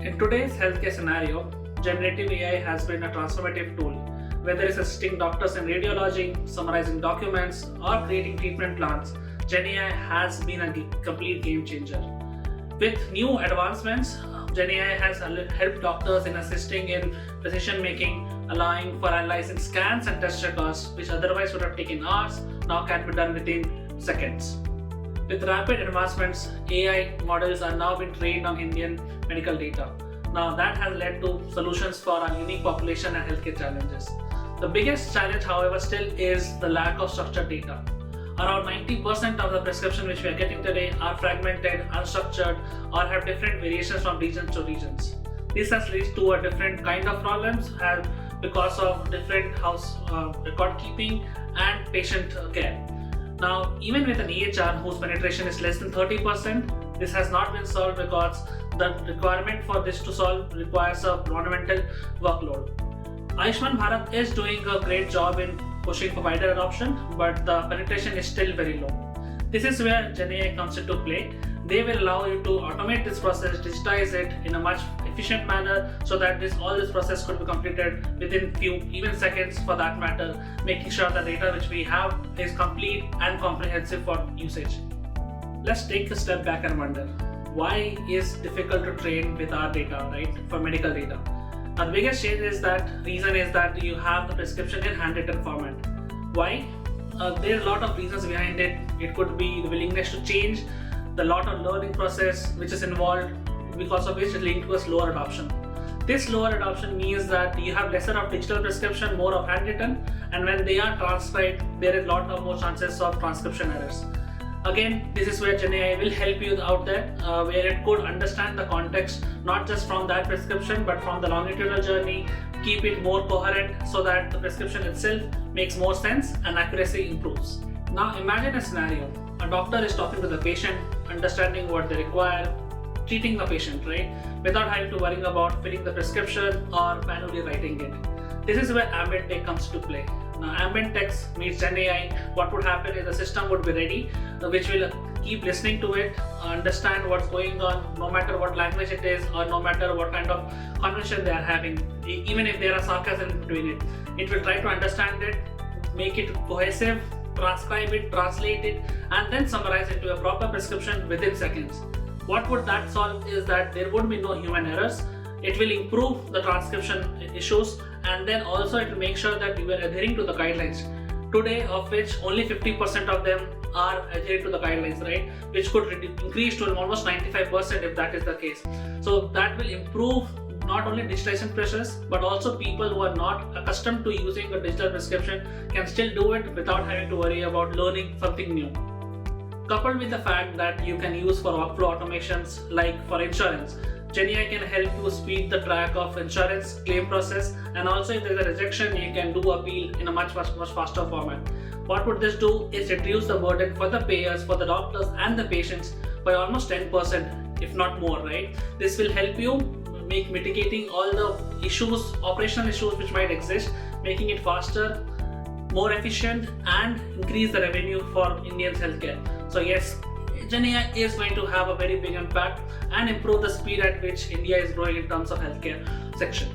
In today's healthcare scenario, generative AI has been a transformative tool. Whether it's assisting doctors in radiology, summarizing documents, or creating treatment plans, Gen AI has been a complete game changer. With new advancements, Gen AI has helped doctors in assisting in decision making, allowing for analyzing scans and test records, which otherwise would have taken hours, now can be done within seconds. With rapid advancements, AI models are now being trained on Indian medical data. Now that has led to solutions for our unique population and healthcare challenges. The biggest challenge, however, still is the lack of structured data. Around 90% of the prescriptions which we are getting today are fragmented, unstructured, or have different variations from regions to regions. This has led to a different kind of problems because of different house record keeping and patient care. Now, even with an EHR whose penetration is less than 30%, this has not been solved because the requirement for this to solve requires a monumental workload. Ayushman Bharat is doing a great job in pushing for wider adoption, but the penetration is still very low. This is where Gen AI comes into play. They will allow you to automate this process, digitize it in a much efficient manner so that all this process could be completed within few, even seconds for that matter, making sure the data which we have is complete and comprehensive for usage. Let's take a step back and wonder, why is it difficult to train with our data, right, for medical data? Our biggest reason is that you have the prescription in handwritten format. Why? There are a lot of reasons behind it. It could be the willingness to change, the lot of learning process which is involved, because of which it leads to a slower adoption. This slower adoption means that you have lesser of digital prescription, more of handwritten, and when they are transcribed, there is a lot of more chances of transcription errors. Again, this is where Gen AI will help you out there, where it could understand the context, not just from that prescription, but from the longitudinal journey, keep it more coherent so that the prescription itself makes more sense and accuracy improves. Now imagine a scenario. A doctor is talking to the patient, understanding what they require, treating the patient, right, without having to worry about filling the prescription or manually writing it. This is where ambient tech comes to play. Now, ambient text meets Gen AI. What would happen is the system would be ready, which will keep listening to it, understand what's going on, no matter what language it is, or no matter what kind of conversation they are having, even if there are sarcasm in between it. It will try to understand it, make it cohesive, transcribe it, translate it, and then summarize it to a proper prescription within seconds. What would that solve is that there would be no human errors. It will improve the transcription issues, and then also it will make sure that you are adhering to the guidelines. Today, of which only 50% of them are adhering to the guidelines, right? Which could increase to almost 95% if that is the case. So that will improve not only digitalization process, but also people who are not accustomed to using a digital prescription can still do it without having to worry about learning something new. Coupled with the fact that you can use for workflow automations like for insurance, Gen AI can help you speed the track of insurance claim process, and also if there is a rejection, you can do appeal in a much faster format. What would this do is reduce the burden for the payers, for the doctors and the patients by almost 10%, if not more, right? This will help you mitigating all the issues, operational issues which might exist, making it faster, more efficient, and increase the revenue for Indians' healthcare. So yes, Gen AI is going to have a very big impact and improve the speed at which India is growing in terms of healthcare section.